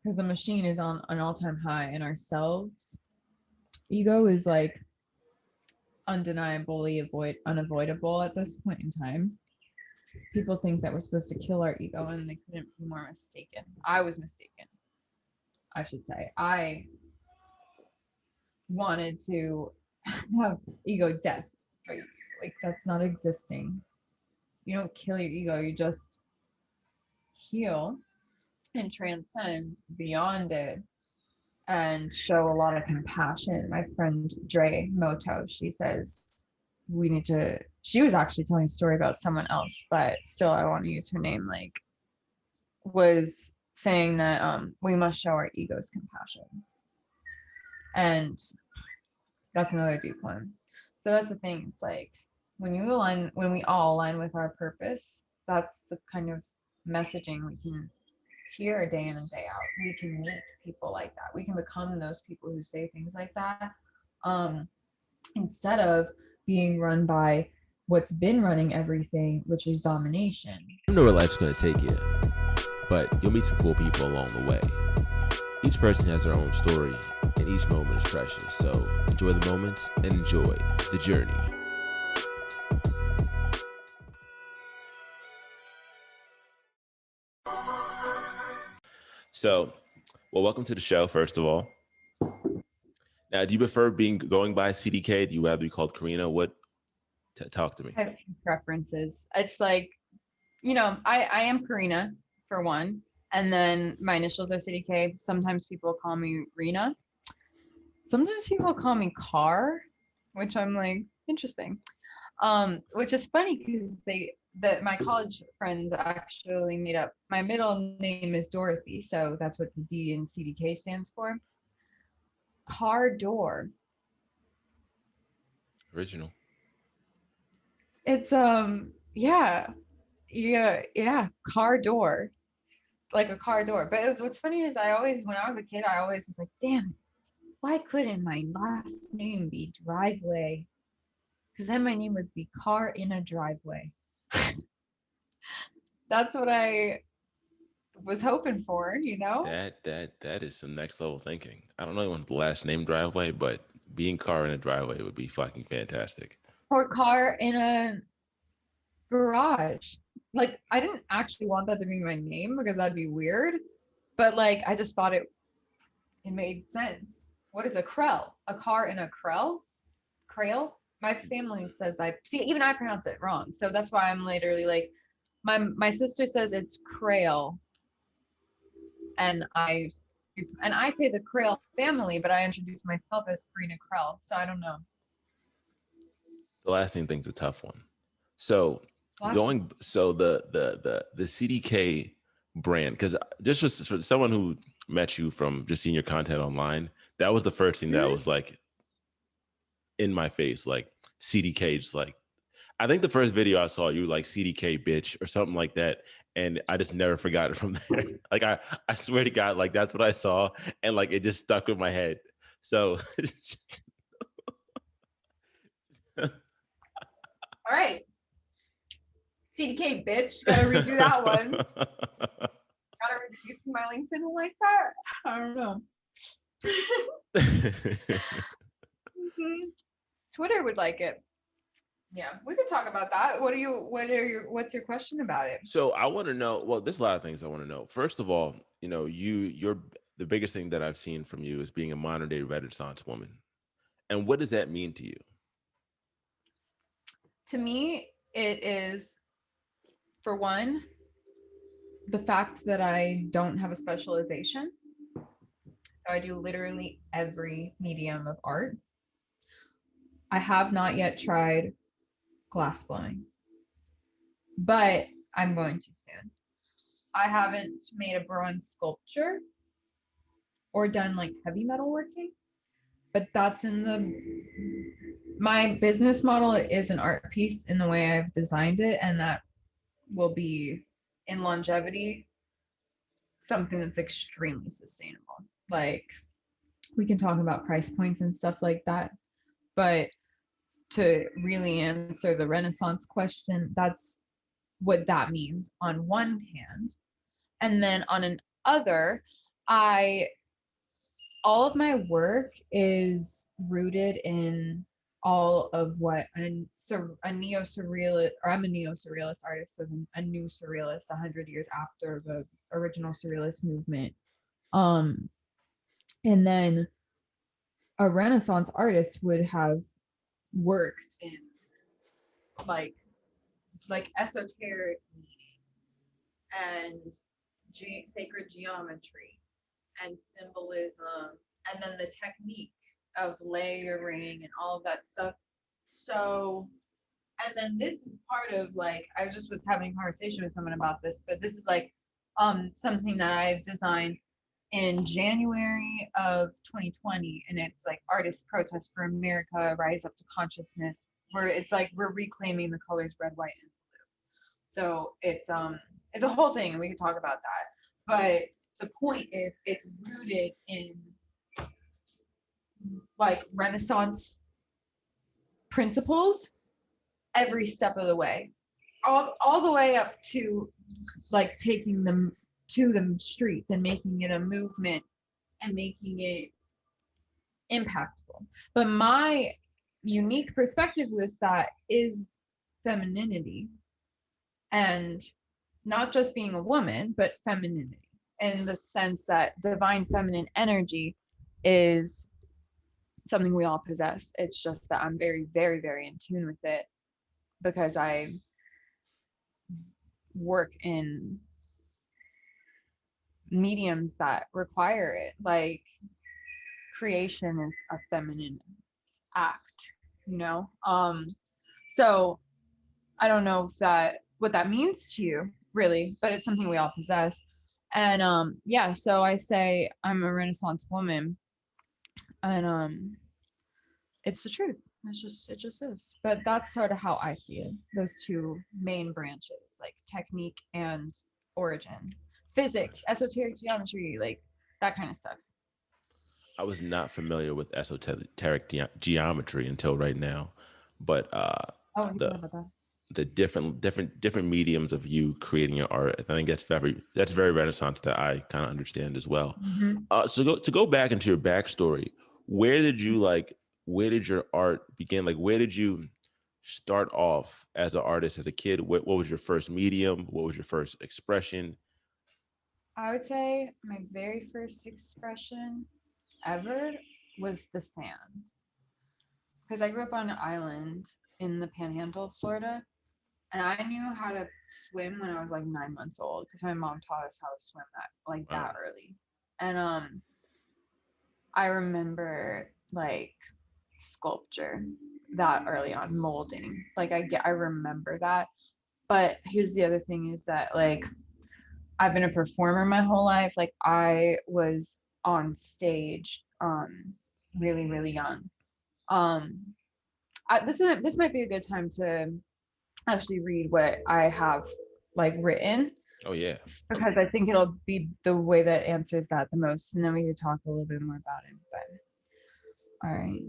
because the machine is on an all-time high, and ourselves ego is like undeniably unavoidable at this point in time. People think that we're supposed to kill our ego, and they couldn't be more mistaken. I was mistaken, I should say. I wanted to have ego death, but like that's not existing. You don't kill your ego, you just heal and transcend beyond it and show a lot of compassion. My friend Dre Moto, she says she was actually telling a story about someone else, but still I want to use her name, like was saying that we must show our egos compassion. And that's another deep one. So that's the thing. It's like when we all align with our purpose, that's the kind of messaging we can hear day in and day out. We can meet people like that. We can become those people who say things like that, instead of being run by what's been running everything, which is domination. You know where life's going to take you, but you'll meet some cool people along the way. Each person has their own story, and each moment is precious. So enjoy the moments and enjoy the journey. So, well, welcome to the show, first of all. Now, do you prefer going by CDK? Do you rather be called Carina? Talk to me. I have preferences. It's like, I am Carina for one, and then my initials are CDK. Sometimes people call me Rena. Sometimes people call me Car, which I'm like, interesting. Which is funny because my college friends actually made up. My middle name is Dorothy, so that's what the D in CDK stands for. Car door. Original. It's yeah, car door, like a car door. But what's funny is when I was a kid, I always was like, damn, why couldn't my last name be Driveway? Because then my name would be Car in a Driveway. That's what I was hoping for, That is some next level thinking. I don't know anyone's last name Driveway, but being Car in a Driveway would be fucking fantastic. Or Car in a Garage. Like, I didn't actually want that to be my name because that'd be weird, but like I just thought it made sense. What is a Krehl? A car in a Krehl? Krehl? My family says even I pronounce it wrong. So that's why I'm literally like, my sister says it's Krehl. And I say the Krehl family, but I introduce myself as Carina Krehl. So I don't know. The last name thing's a tough one. So the CDK brand, because just for someone who met you from just seeing your content online, that was the first thing that was like in my face, like CDK. Just like, I think the first video I saw, you were like CDK bitch or something like that, and I just never forgot it from there. Like I swear to God, like that's what I saw, and like it just stuck in my head. So all right, CDK bitch, gotta redo that one. Gotta redo my LinkedIn like that. I don't know. Twitter would like it. Yeah, we could talk about that. What's your question about it? So I want to know, well, there's a lot of things I want to know. First of all, you're the biggest thing that I've seen from you is being a modern day Renaissance woman. And what does that mean to you? To me, it is, for one, the fact that I don't have a specialization. So I do literally every medium of art. I have not yet tried glass blowing, but I'm going to soon. I haven't made a bronze sculpture or done like heavy metal working, but that's my business model is an art piece in the way I've designed it, and that will be in longevity something that's extremely sustainable. Like, we can talk about price points and stuff like that, but to really answer the Renaissance question, that's what that means on one hand. And then on another, all of my work is rooted in all of what a neo-surrealist, or I'm a neo-surrealist artist, so a new surrealist 100 years after the original surrealist movement. And then a Renaissance artist would have worked in like esoteric meaning and sacred geometry and symbolism, and then the technique of layering and all of that stuff. So, and then this is part of like, I just was having a conversation with someone about this, but this is like something that I've designed in January of 2020, and it's like Artists Protest for America, Rise Up to Consciousness, where it's like we're reclaiming the colors red, white, and blue. So it's a whole thing, and we can talk about that. But the point is, it's rooted in like Renaissance principles every step of the way, all the way up to like taking them to the streets and making it a movement and making it impactful. But my unique perspective with that is femininity, and not just being a woman, but femininity, in the sense that divine feminine energy is something we all possess. It's just that I'm very, very, very in tune with it because I work in mediums that require it. Like creation is a feminine act, you know? So I don't know if that what that means to you really, but it's something we all possess. And yeah, so I say I'm a Renaissance woman, and it's the truth. It just is. But that's sort of how I see it. Those two main branches, like technique and origin. Physics, esoteric geometry, like that kind of stuff. I was not familiar with esoteric geometry until right now, but the different mediums of you creating your art, I think that's very Renaissance that I kind of understand as well. Mm-hmm. So to go back into your backstory, where did your art begin? Like, where did you start off as an artist as a kid? What was your first medium? What was your first expression? I would say my very first expression ever was the sand. Because I grew up on an island in the Panhandle of Florida, and I knew how to swim when I was like 9 months old because my mom taught us how to swim that early. And I remember like sculpture that early on, molding. Like I remember that. But here's the other thing is that like I've been a performer my whole life. Like I was on stage really, really young. This might be a good time to actually read what I have like written. Oh yeah. Because I think it'll be the way that answers that the most, and then we could talk a little bit more about it. But all right,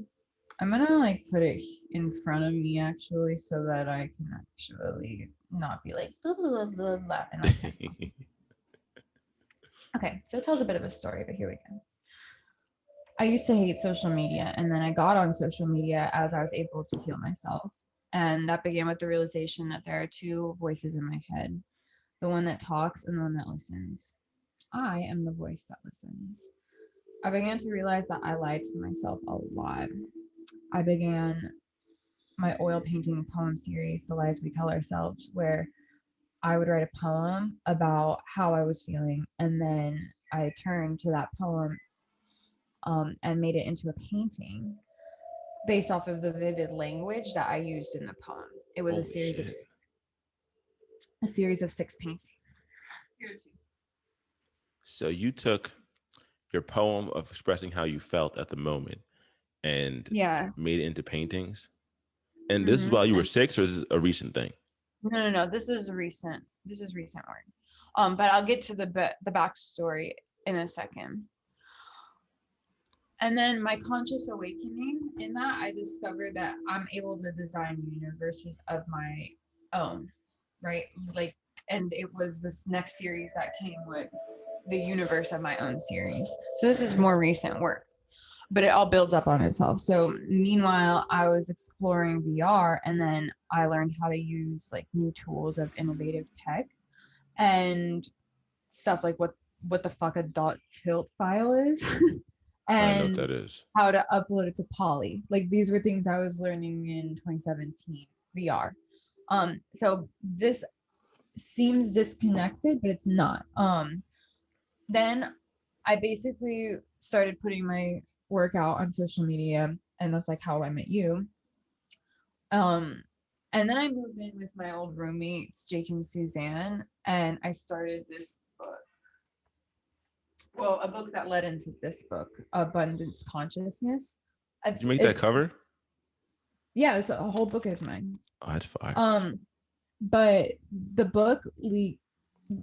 I'm gonna like put it in front of me actually, so that I can actually not be like blah blah blah blah. Okay, so it tells a bit of a story, but here we go. I used to hate social media, and then I got on social media as I was able to heal myself. And that began with the realization that there are two voices in my head, the one that talks and the one that listens. I am the voice that listens. I began to realize that I lied to myself a lot. I began my oil painting poem series, The Lies We Tell Ourselves, where I would write a poem about how I was feeling, and then I turned to that poem and made it into a painting based off of the vivid language that I used in the poem. It was a series of 6 paintings. Here too. So you took your poem of expressing how you felt at the moment and made it into paintings. And this is while you were 6, or is this a recent thing? No. This is recent work. But I'll get to the backstory in a second. And then my conscious awakening in that, I discovered that I'm able to design universes of my own, right? Like, and it was this next series that came with the universe of my own series. So this is more recent work, but it all builds up on itself. So meanwhile, I was exploring VR, and then I learned how to use like new tools of innovative tech and stuff like what the fuck a dot tilt file is I know what and that is. how to upload it to Poly. Like these were things I was learning in 2017 VR. So this seems disconnected, but it's not. Then I basically started putting my work out on social media, and that's like how I met you. And then I moved in with my old roommates, Jake and Suzanne, and I started this book. Well, a book that led into this book, Abundance Consciousness. Did you make that cover? Yeah, a whole book is mine. Oh, that's fire. But the book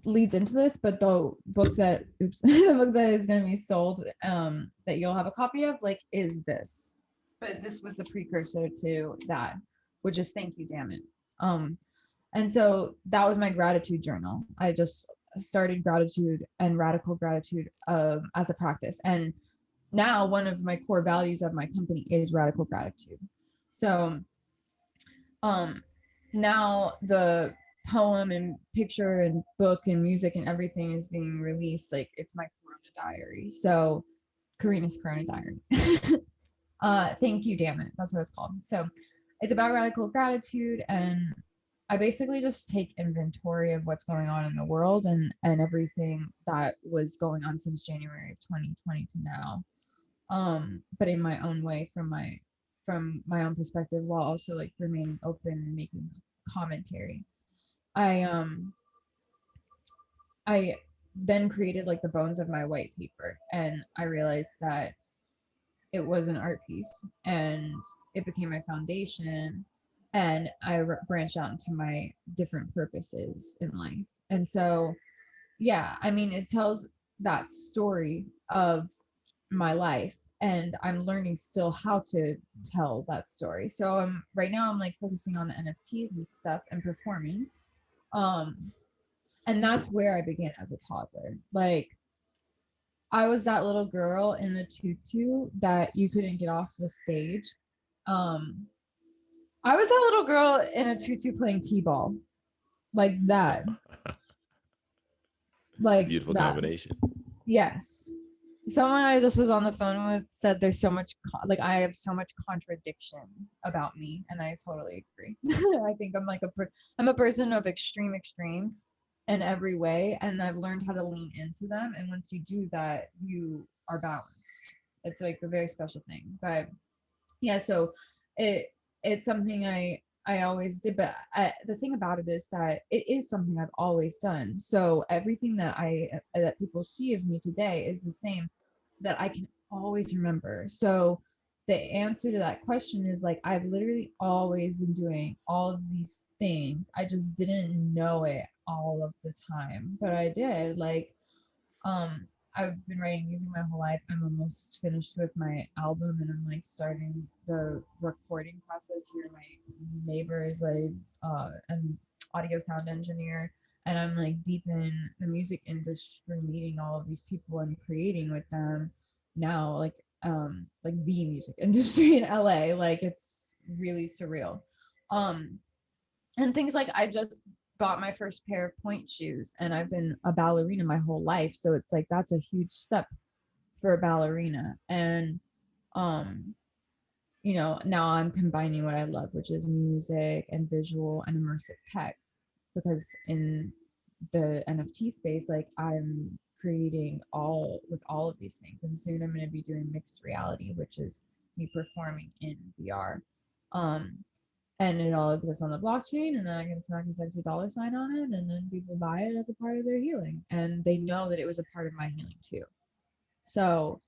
leads into this, but the book that the book that is going to be sold, that you'll have a copy of, like, is this. But this was the precursor to that, which is Thank You, Damn It. And so that was my gratitude journal. I just started gratitude and radical gratitude as a practice. And now one of my core values of my company is radical gratitude. So now the poem and picture and book and music and everything is being released. Like, it's my Corona diary. So Carina's Corona diary. Thank You, Damn It. That's what it's called. So it's about radical gratitude, and I basically just take inventory of what's going on in the world and everything that was going on since January of 2020 to now. But in my own way, from my own perspective, while also like remaining open and making commentary. I then created like the bones of my white paper, and I realized that it was an art piece, and it became my foundation, and I branched out into my different purposes in life. And so, yeah, I mean, it tells that story of my life, and I'm learning still how to tell that story. So right now I'm like focusing on the NFTs and stuff and performance. And that's where I began as a toddler. Like, I was that little girl in the tutu that you couldn't get off the stage. I was that little girl in a tutu playing t-ball, like that. Like beautiful that. combination. Yes. Someone I just was on the phone with said there's so much like I have so much contradiction about me, and I totally agree. I think I'm like I'm a person of extremes in every way, and I've learned how to lean into them, and once you do that, you are balanced. It's like a very special thing. But yeah, so it's something I always did, but the thing about it is that it is something I've always done. So everything that people see of me today is the same that I can always remember. So the answer to that question is like, I've literally always been doing all of these things. I just didn't know it all of the time, but I did. Like, I've been writing music my whole life. I'm almost finished with my album, and I'm like starting the recording process here. My neighbor is like an audio sound engineer, and I'm like deep in the music industry, meeting all of these people and creating with them now, like the music industry in LA. Like, it's really surreal. And things like, I just bought my first pair of point shoes, and I've been a ballerina my whole life, so it's like that's a huge step for a ballerina. And now I'm combining what I love, which is music and visual and immersive tech, because in the NFT space, like, I'm creating all of these things, and soon I'm going to be doing mixed reality, which is me performing in VR. And it all exists on the blockchain, and then I can smack a sexy dollar sign on it, and then people buy it as a part of their healing, and they know that it was a part of my healing too. So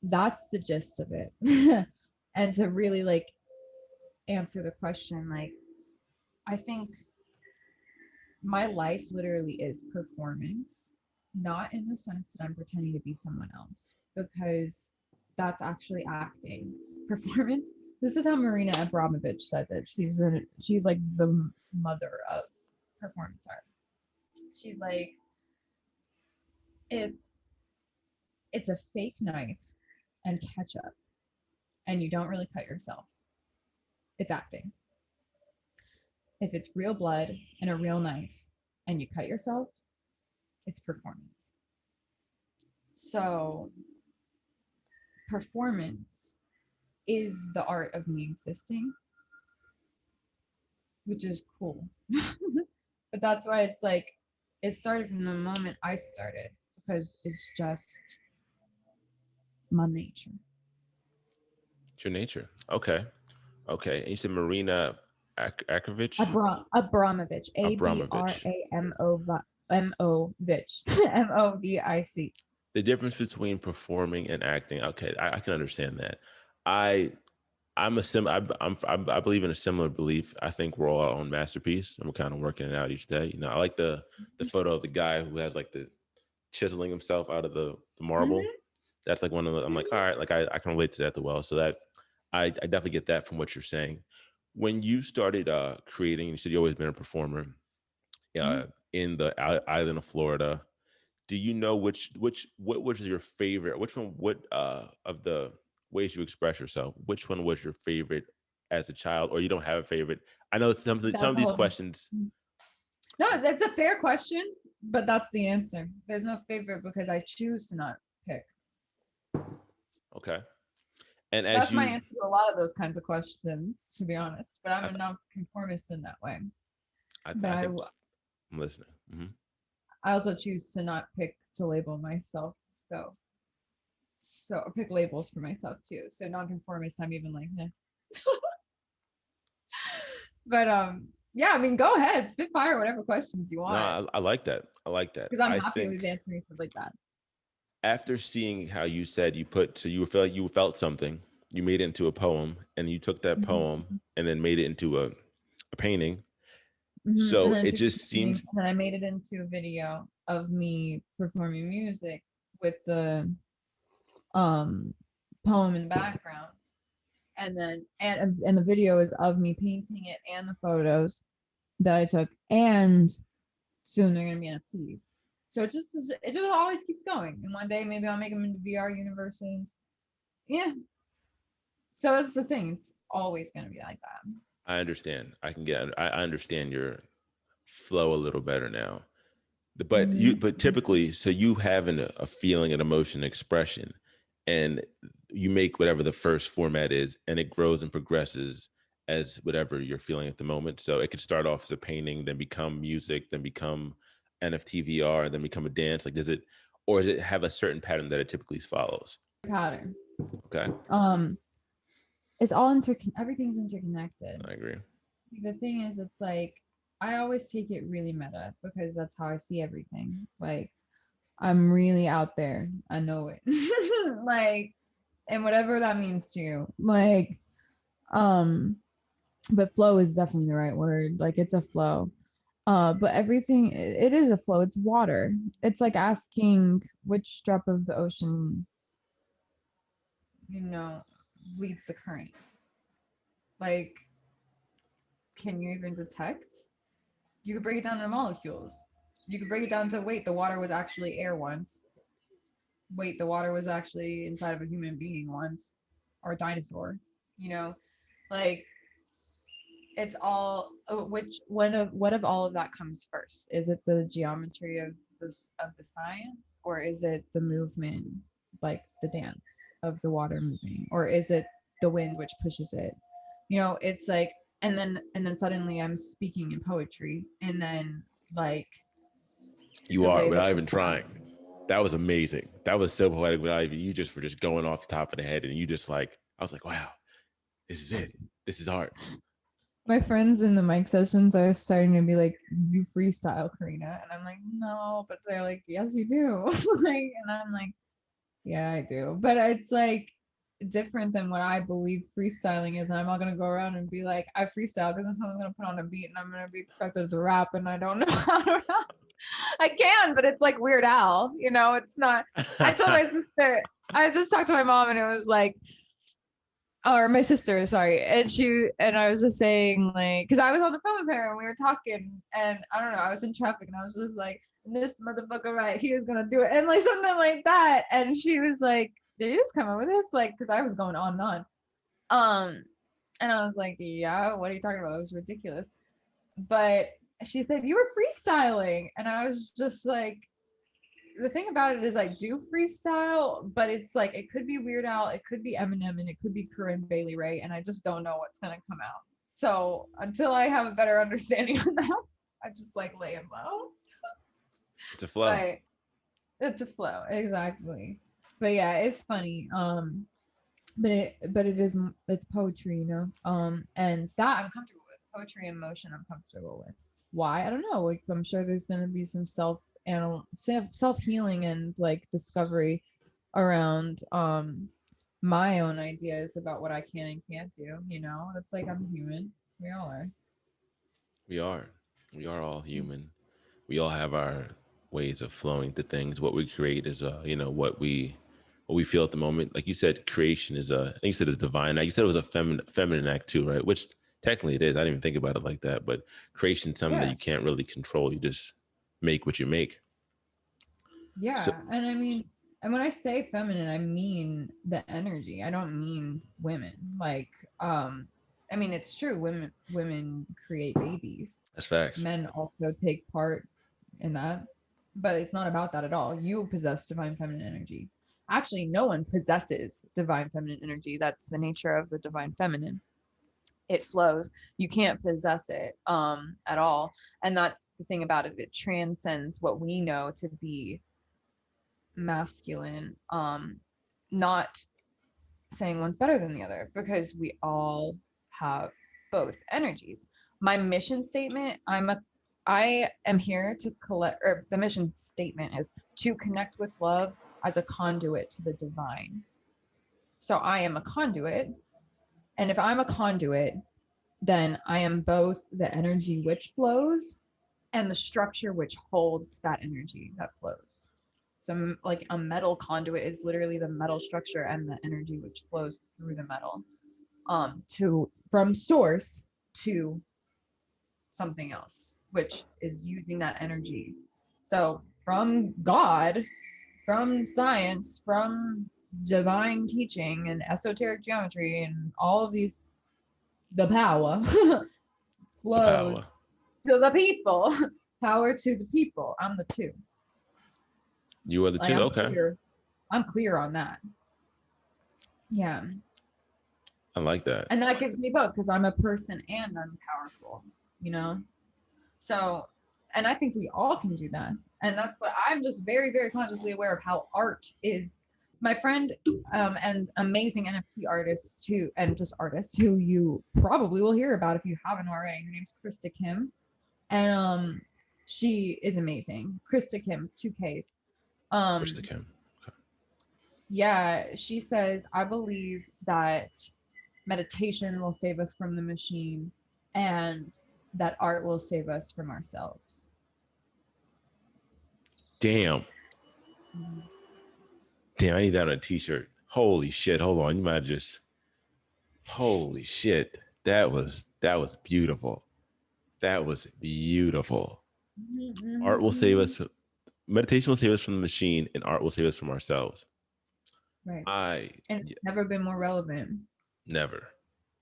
that's the gist of it. And to really like answer the question, like, I think my life literally is performance, not in the sense that I'm pretending to be someone else, because that's actually acting. Performance, this is how Marina Abramovich says it. She's like the mother of performance art. She's like, if it's a fake knife and ketchup and you don't really cut yourself, it's acting. If it's real blood and a real knife and you cut yourself, it's performance. So performance is the art of me existing, which is cool. But that's why it's like, it started from the moment I started, because it's just my nature. It's your nature. Okay. Okay. And you said Marina Abramovich? Abramovich. Abramovich. Abramovich. Movic. The difference between performing and acting. Okay, I can understand that. I believe in a similar belief. I think we're all our own masterpiece, and we're kind of working it out each day. You know, I like the photo of the guy who has like the chiseling himself out of the marble. Mm-hmm. That's like one of the. I'm like, all right, like I can relate to that as well. So that I definitely get that from what you're saying. When you started creating, you said you always been a performer in the island of Florida. Do you know what was your favorite? Which one? What of the ways you express yourself? Which one was your favorite as a child, or you don't have a favorite? I know some of these questions. No, that's a fair question, but that's the answer. There's no favorite because I choose to not pick. Okay. And that's my answer to a lot of those kinds of questions, to be honest. But I'm a nonconformist in that way. I'm listening. Mm-hmm. I also choose to not pick to label myself. So pick labels for myself too. So nonconformist, I'm even like, nah. But yeah, I mean, go ahead, spitfire whatever questions you want. No, I like that. I like that because I'm happy with answering stuff like that. After seeing how you said you felt something, you made it into a poem, and you took that poem and then made it into a painting. So it just seems. And then I made it into a video of me performing music with the poem in the background, and then and the video is of me painting it and the photos that I took, and soon they're gonna be NFTs. So it just always keeps going, and one day maybe I'll make them into VR universes. Yeah. So it's the thing; it's always gonna be like that. I understand. I understand your flow a little better now. But typically, so you have a feeling, an emotion, expression, and you make whatever the first format is, and it grows and progresses as whatever you're feeling at the moment. So it could start off as a painting, then become music, then become NFT VR, then become a dance. Like, does it have a certain pattern that it typically follows? Pattern. Okay. It's all everything's interconnected. I agree. The thing is, it's like, I always take it really meta because that's how I see everything. Like, I'm really out there. I know it. Like, and whatever that means to you. Like, but flow is definitely the right word. Like, it's a flow. But everything, it is a flow. It's water. It's like asking which drop of the ocean, leads the current. Like, can you even detect? You could break it down to molecules. You could break it down to, wait, the water was actually air once. Wait, the water was actually inside of a human being once, or a dinosaur. Like, it's all what of all of that comes first? Is it the geometry of the science, or is it the movement, like the dance of the water moving, or is it the wind which pushes it? It's like, and then suddenly I'm speaking in poetry, and then like you are without even trying. That was amazing. That was so poetic without even, you just were just going off the top of the head, and you just like, I was like, wow, this is it. This is art. My friends in the mic sessions are starting to be like, you freestyle, Carina. And I'm like, no, but they're like, yes, you do. And I'm like, yeah, I do. But it's like different than what I believe freestyling is. And I'm not going to go around and be like, I freestyle, because then someone's going to put on a beat and I'm going to be expected to rap, and I don't know how to rap. I can, but it's like Weird Al, it's not. I told my sister, I just talked to my mom, and it was like, or my sister, sorry. And I was just saying, like, because I was on the phone with her and we were talking, and I don't know, I was in traffic, and I was just like, this motherfucker right here is gonna do it, and like something like that. And she was like, did you just come up with this? Like, because I was going on and on. And I was like, yeah, what are you talking about? It was ridiculous. But she said, you were freestyling. And I was just like, the thing about it is I do freestyle, but it's like, it could be Weird Al, it could be Eminem, and it could be Corinne Bailey, right? And I just don't know what's going to come out. So until I have a better understanding on that, I just like lay it low. It's a flow. But it's a flow, exactly. But yeah, it's funny. But it's poetry, you know. And that I'm comfortable with. Poetry and motion I'm comfortable with. Why? I don't know. Like I'm sure there's gonna be some self healing and like discovery around my own ideas about what I can and can't do, you know. That's like I'm human. We all are. We are. We are all human. We all have our ways of flowing to things. What we create is what we feel at the moment. Like you said, creation is I think you said it's divine. Now you said it was a feminine act too, right? Which technically it is. I didn't even think about it like that. But creation is something that you can't really control. You just make what you make. Yeah. So, and I mean, and when I say feminine, I mean the energy. I don't mean women. Like, I mean, it's true. Women create babies. That's facts. Men also take part in that, but it's not about that at all. You possess divine feminine energy. Actually, no one possesses divine feminine energy. That's the nature of the divine feminine. It flows. You can't possess it at all. And that's the thing about it. It transcends what we know to be masculine. Not saying one's better than the other, because we all have both energies. My mission statement, I am here to collect, or the mission statement is to connect with love as a conduit to the divine. So I am a conduit. And if I'm a conduit, then I am both the energy which flows and the structure which holds that energy that flows. So like a metal conduit is literally the metal structure and the energy which flows through the metal from source to something else, which is using that energy. So from God, from science, from divine teaching and esoteric geometry and all of these, the power flows to the people. Power to the people. I'm the two. You are the two. Okay. I'm clear on that. Yeah. I like that. And that gives me both, because I'm a person and I'm powerful, you know? So, and I think we all can do that. And that's what I'm just very, very consciously aware of how art is. My friend and amazing NFT artist who you probably will hear about if you haven't already. Her name's Krista Kim. And she is amazing. Krista Kim, 2Ks. Krista Kim. Okay. Yeah, she says, I believe that meditation will save us from the machine and that art will save us from ourselves. Damn. Damn, I need that on a t-shirt. Holy shit. Hold on. You might just, holy shit. That was beautiful. That was beautiful. Mm-hmm. Art will save us. Meditation will save us from the machine, and art will save us from ourselves. Right. And it's never been more relevant. Never.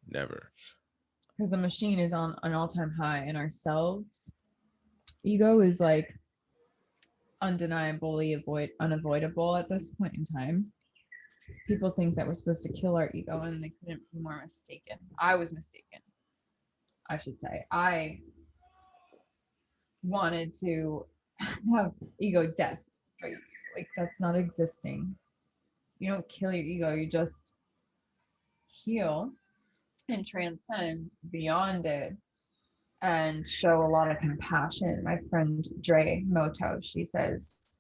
Because the machine is on an all-time high, and ourselves, ego is like undeniably unavoidable at this point in time. People think that we're supposed to kill our ego, and they couldn't be more mistaken. I was mistaken, I should say. I wanted to have ego death for you. Like, that's not existing. You don't kill your ego, you just heal and transcend beyond it and show a lot of compassion. My friend Dre Moto, she says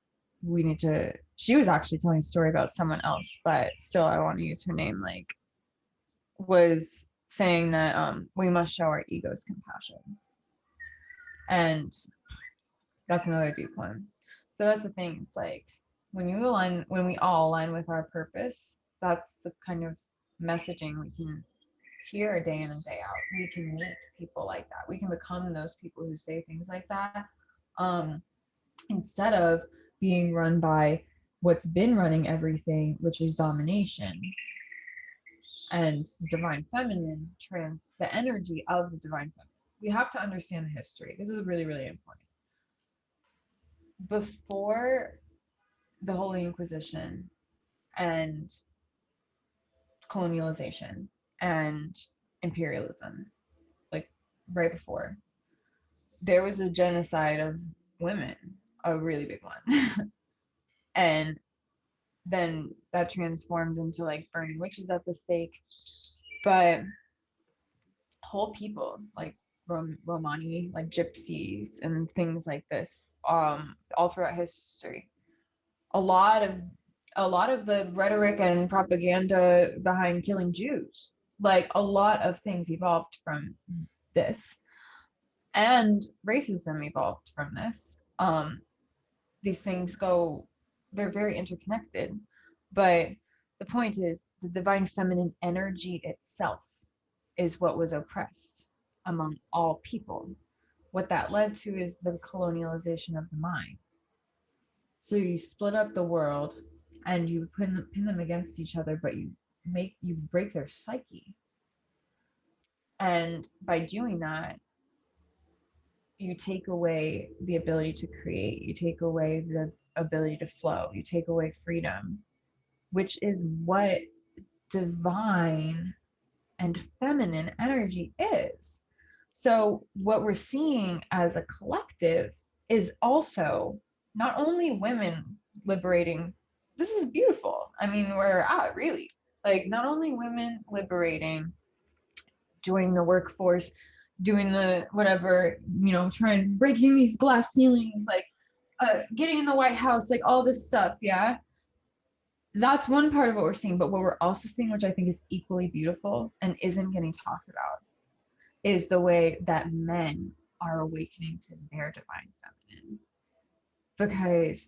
she was actually telling a story about someone else, but still I want to use her name, like, was saying that we must show our egos compassion. And that's another deep one. So that's the thing. It's like when we all align with our purpose, that's the kind of messaging we can hear day in and day out. We can meet people like that. We can become those people who say things like that. instead of being run by what's been running everything, which is domination. And the divine feminine, the energy of the divine feminine. We have to understand the history. This is really, really important. Before the Holy Inquisition and colonialization and imperialism, like right before, there was a genocide of women, a really big one. And then that transformed into like burning witches at the stake. But whole people, like Romani, like gypsies and things like this, all throughout history. A lot of the rhetoric and propaganda behind killing Jews, like a lot of things evolved from this, and racism evolved from this. These things they're very interconnected, but the point is the divine feminine energy itself is what was oppressed among all people. What that led to is the colonialization of the mind. So you split up the world and you pin them against each other, but you break their psyche. And by doing that, you take away the ability to create, you take away the ability to flow, you take away freedom, which is what divine and feminine energy is. So, what we're seeing as a collective is also not only women liberating, this is beautiful. I mean, we're at really like not only women liberating, joining the workforce, doing the whatever, trying breaking these glass ceilings, like getting in the White House, like all this stuff. Yeah. That's one part of what we're seeing. But what we're also seeing, which I think is equally beautiful and isn't getting talked about, is the way that men are awakening to their divine feminine. Because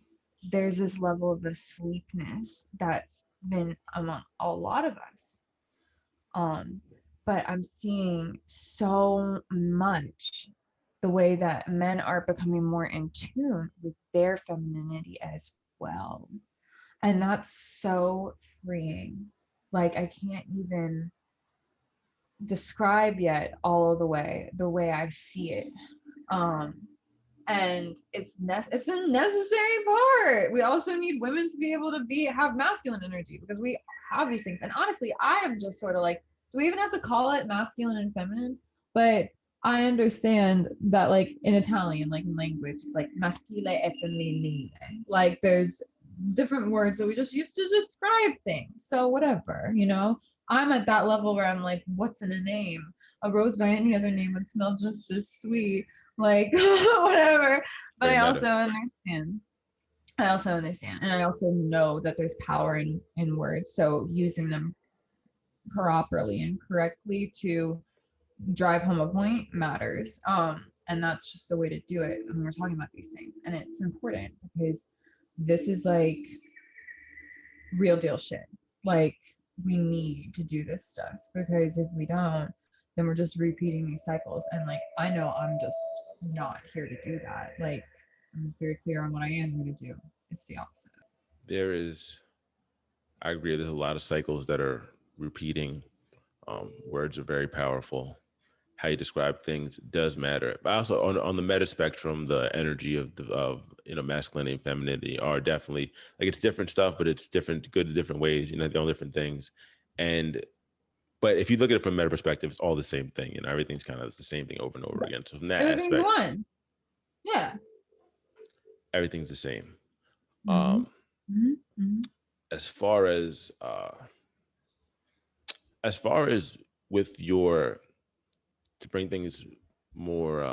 there's this level of asleepness that's been among a lot of us. But I'm seeing so much the way that men are becoming more in tune with their femininity as well. And that's so freeing. Like, I can't even describe yet all of the way I see it. And it's a necessary part. We also need women to be able to have masculine energy, because we have these things. And honestly, I am just sort of like, do we even have to call it masculine and feminine? But I understand that, like in Italian, like in language, it's like maschile e femminile. Like there's different words that we just use to describe things. So whatever. I'm at that level where I'm like, what's in a name? A rose by any other name would smell just as sweet. Like whatever. But Very I meta. also understand. And I also know that there's power in words. So using them properly and correctly to drive home a point matters. And that's just the way to do it when we're talking about these things. And it's important because this is like real deal shit. Like, we need to do this stuff, because if we don't, then we're just repeating these cycles. And like, I know I'm just not here to do that. Like, I'm very clear on what I am going to do. It's the opposite. I agree. There's a lot of cycles that are repeating. Words are very powerful. How you describe things does matter. But also on the meta spectrum, the energy of masculinity and femininity are definitely, like, it's different stuff, but it's different, good in different ways. They're all different things. But if you look at it from a meta perspective, it's all the same thing. Everything's kind of the same thing over and over again. So from that Everything's aspect, one. Yeah. everything's the same. Mm-hmm. Mm-hmm. As far as with your, to bring things more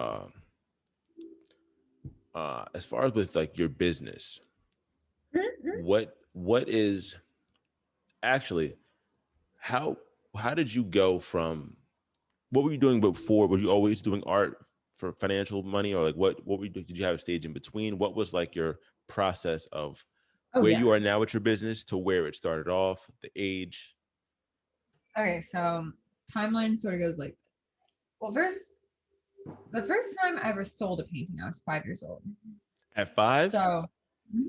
as far as with like your business, Mm-hmm. what is actually, how did you go from, what were you doing before? Were you always doing art for financial money, or like what were you, did you have a stage in between? What was like your process of where you are now with your business to where it started off, the age? Okay, so timeline sort of goes like this. Well, the first time I ever sold a painting, I was 5 years old. At 5? So, mhm.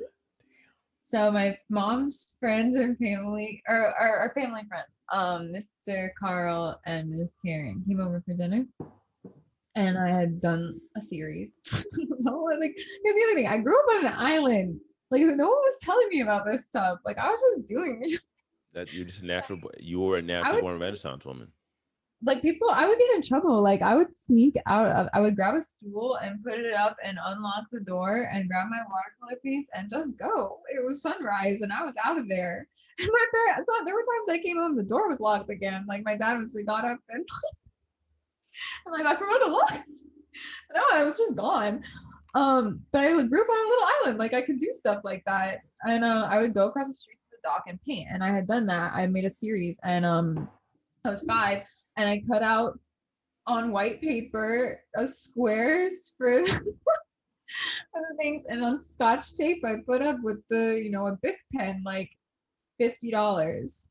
So my mom's friends and family, or our family friend, Mr. Carl and Miss Karen came over for dinner, and I had done a series. Like, here's the other thing: I grew up on an island. Like, no one was telling me about this stuff. Like, I was just doing it. That you're just a natural. You were a I natural would born Renaissance woman. like people. I would get in trouble. Like, I would sneak out of. I would grab a stool and put it up and unlock the door and grab my watercolor paints and just go. It was sunrise and I was out of there. And my parents. I thought there were times I came home, the door was locked again. Like, my dad was got up and I'm like, I forgot to lock. No, I was just gone. But I grew up on a little island. Like, I could do stuff like that. And I would go across the street to the dock and paint. And I had done that. I made a series, and I was 5, and I cut out on white paper squares for the things, and on Scotch tape I put up with a Bic pen, like $50.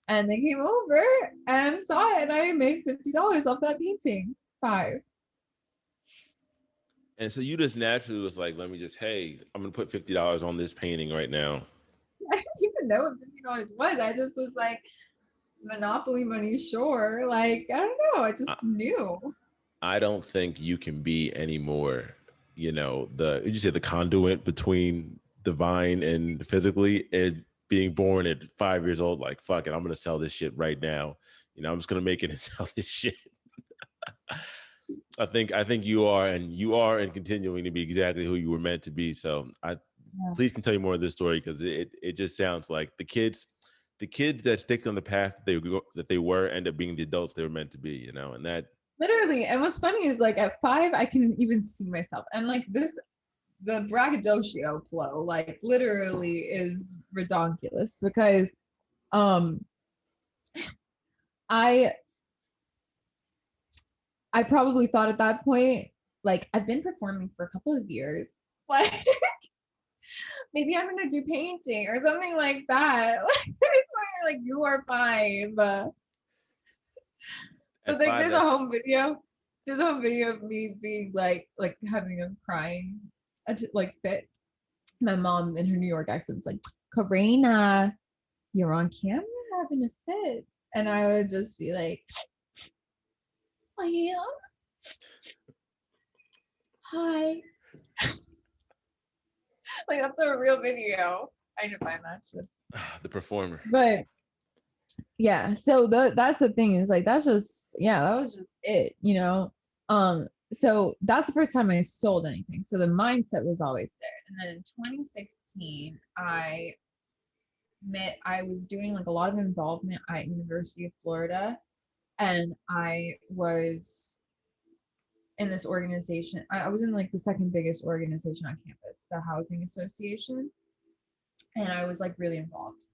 And they came over and saw it, and I made $50 off that painting. 5. And so you just naturally was like, let me just, hey, I'm gonna put $50 on this painting right now. I didn't even know what $50 was. I just was like, Monopoly money, sure. Like, I don't know. I just knew. I don't think you can be anymore, you say the conduit between divine and physically, and being born at 5 years old, like, fuck it, I'm gonna sell this shit right now. I'm just gonna make it and sell this shit. I think you are and continuing to be exactly who you were meant to be. So please can tell you more of this story, because it just sounds like the kids that stick on the path that they were end up being the adults they were meant to be, and that Literally. And what's funny is, like, at 5, I can even see myself. And like the braggadocio flow, like, literally is redonkulous, because um I I probably thought at that point, like, I've been performing for a couple of years. Like, maybe I'm gonna do painting or something like that. Like, you are 5. But like, there's a home video. There's a home video of me being like having a crying like fit. My mom in her New York accent's like, Carina, you're on camera having a fit. And I would just be like, I am. Hi. Like, that's a real video. I need to find that shit. The performer. But yeah, so that's the thing, is like, that was just it. So that's the first time I sold anything. So the mindset was always there. And then in 2016, I was doing like a lot of involvement at University of Florida, and I was in this organization. I was in like the second biggest organization on campus, the Housing Association, and I was like really involved.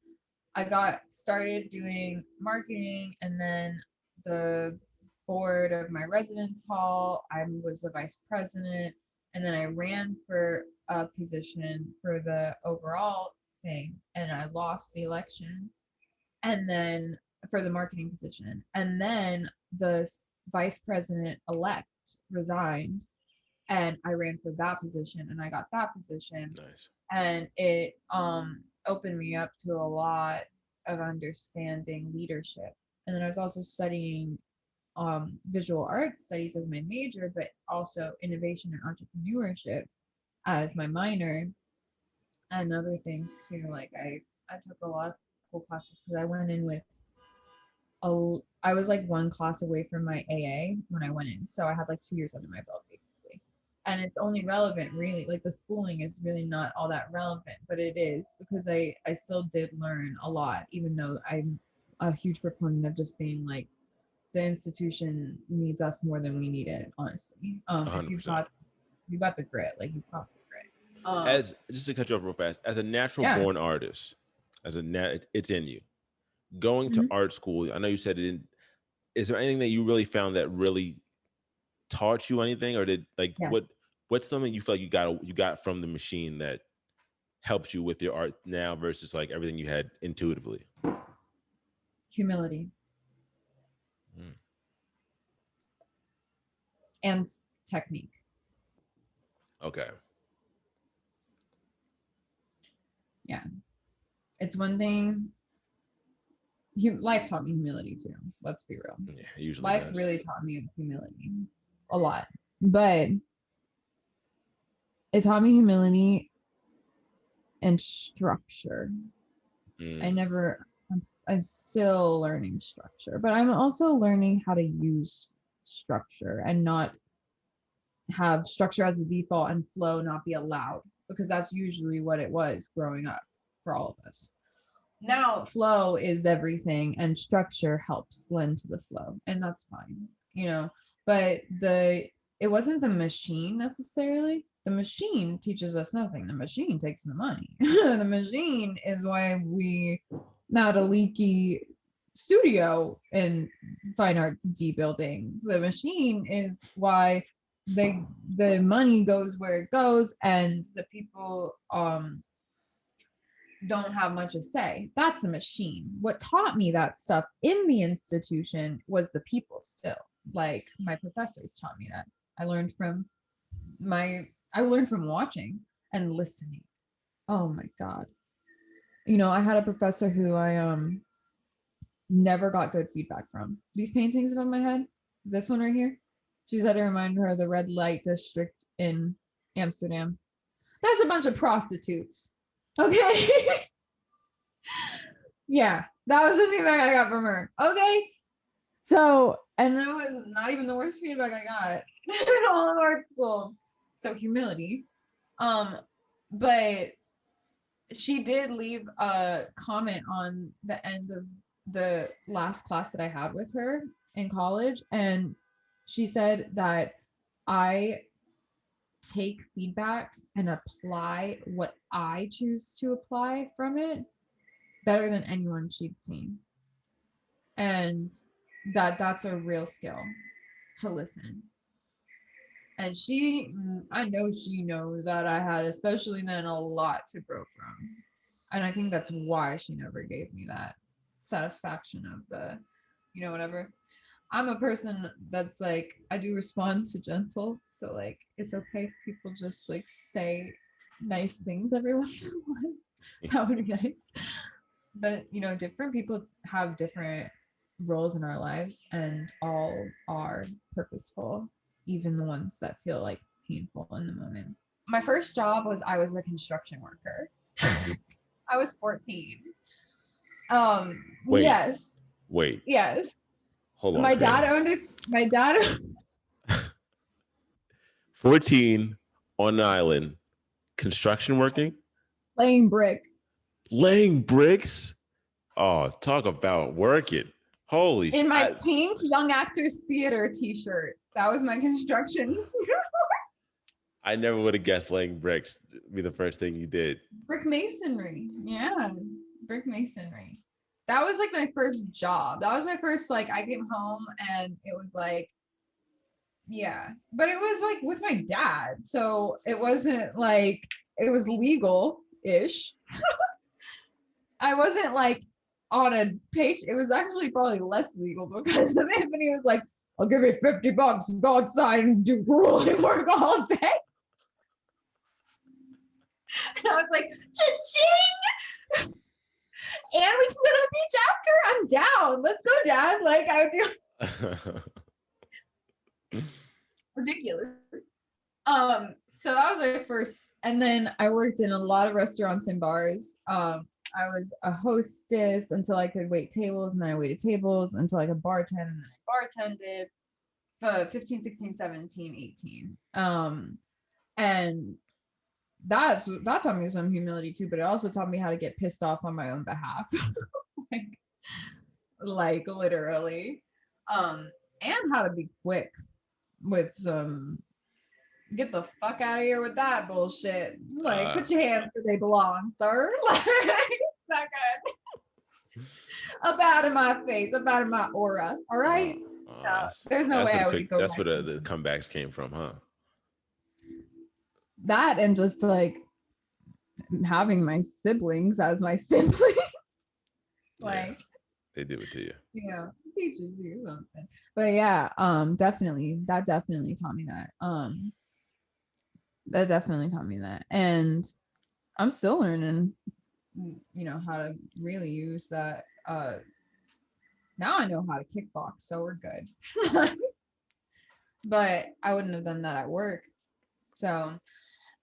I got started doing marketing, and then the board of my residence hall, I was the vice president, and then I ran for a position for the overall thing, and I lost the election, and then for the marketing position, and then the vice president elect resigned, and I ran for that position, and I got that position. Nice. And it opened me up to a lot of understanding leadership. And then I was also studying visual arts studies as my major, but also innovation and entrepreneurship as my minor, and other things too. Like, I took a lot of cool classes, because I went in with I was like one class away from my AA when I went in, so I had like 2 years under my belt, basically. And it's only relevant, really, like, the schooling is really not all that relevant, but it is, because I still did learn a lot, even though I'm a huge proponent of just being like, the institution needs us more than we need it, honestly. If 100%. you've got the grit, like, you've got the grit. As just to cut you off real fast, as a natural born artist, it's in you. Going to art school, I know you said it didn't. Is there anything that you really found that really taught you anything, or did what's something you feel like you got from the machine that helped you with your art now versus like everything you had intuitively? Humility. And technique. Okay. Yeah. It's one thing. Life taught me humility too. Let's be real. Yeah, usually Life does. really taught me humility a lot. But it taught me humility and structure. I'm still learning structure, but I'm also learning how to use structure and not have structure as the default and flow not be allowed, because that's usually what it was growing up for all of us. Now flow is everything and structure helps lend to the flow, and that's fine, but it wasn't the machine necessarily. The machine teaches us nothing. The machine takes the money. The machine is why we not a leaky studio in fine arts D building. The machine is why the money goes where it goes, and the people don't have much to say. That's a machine. What taught me that stuff in the institution was the people still. Like my professors taught me that. I learned from watching and listening. Oh my God. I had a professor who I never got good feedback from. These paintings above my head, this one right here, she said it reminded her of the red light district in Amsterdam. That's a bunch of prostitutes. Okay. Yeah, that was the feedback I got from her. Okay. So, and that was not even the worst feedback I got in all of art school. So humility. But she did leave a comment on the end of the last class that I had with her in college. And she said that I take feedback and apply what I choose to apply from it better than anyone she'd seen. And that's a real skill, to listen. And I know she knows that I had, especially then, a lot to grow from. And I think that's why she never gave me that satisfaction of the, whatever. I'm a person that's like, I do respond to gentle. So like, it's okay if people just like say nice things every once in a while. That would be nice. But, different people have different roles in our lives, and all are purposeful, even the ones that feel like painful in the moment. My first job I was a construction worker. I was 14. Wait. Yes. Wait. Yes. Hold on. My dad owned it. My dad 14 on an island, construction working? laying bricks. Laying bricks? Oh, talk about working. Holy shit. In my pink Young Actors Theater t-shirt. That was my construction. I never would have guessed laying bricks be the first thing you did. Brick masonry. Yeah. Brick masonry. That was like my first job. That was my first, like, I came home and it was like, yeah. But it was like with my dad. So it wasn't like, it was legal-ish. I wasn't like on a page. It was actually probably less legal because the company was like, I'll give you $50, go outside and do grueling work all day. And I was like, cha-ching! And we can go to the beach after. I'm down. Let's go, Dad. Like, I would do. Ridiculous. So that was my first. And then I worked in a lot of restaurants and bars. I was a hostess until I could wait tables, and then I waited tables until I could bartend, and then I bartended for 15, 16, 17, 18. And that taught me some humility too, but it also taught me how to get pissed off on my own behalf. like literally. And how to be quick with some get the fuck out of here with that bullshit. Like, put your hands where they belong, sir. Like, not good. Up out of my face, up out of my aura. All right. There's no way I would go. That's where the comebacks came from, huh? That and just like having my siblings as my siblings. Like, yeah, they do it to you. Teaches you something. But yeah, definitely that definitely taught me that. That definitely taught me that. And I'm still learning. you know, how to really use that. Now I know how to kickbox, so we're good. But I wouldn't have done that at work. So,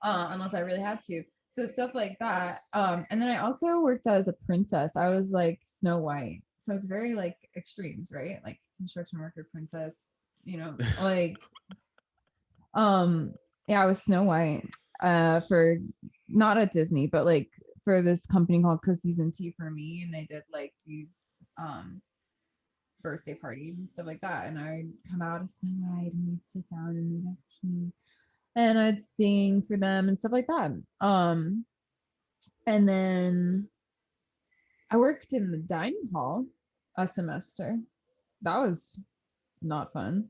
unless I really had to. So stuff like that. And then I also worked as a princess. I was like Snow White. So it's very like extremes, right? Like construction worker, princess, you know, like, yeah, I was Snow White, for not at Disney, but like for this company called Cookies and Tea for Me. And they did like these, birthday parties and stuff like that. And I'd come out as Snow White and we'd sit down and we'd have tea and I'd sing for them and stuff like that. And then I worked in the dining hall a semester. That was not fun.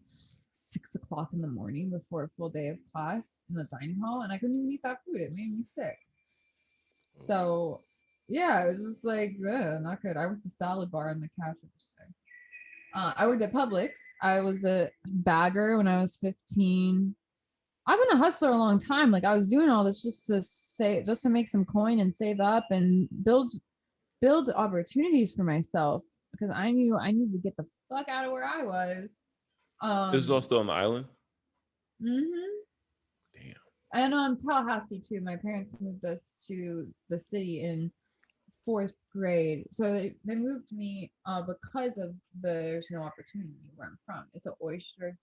6 o'clock in the morning before a full day of class in the dining hall, and I couldn't even eat that food. It made me sick. So yeah, it was just like, ugh, not good. I worked the salad bar in the cash register. I worked at Publix. I was a bagger when I was 15. I've been a hustler a long time. Like I was doing all this just to make some coin and save up and build opportunities for myself because I knew I needed to get the fuck out of where I was. This is all still on the island? Mm-hmm. Damn. And Tallahassee too. My parents moved us to the city in 4th grade. So they moved me because of there's no opportunity where I'm from. It's an oyster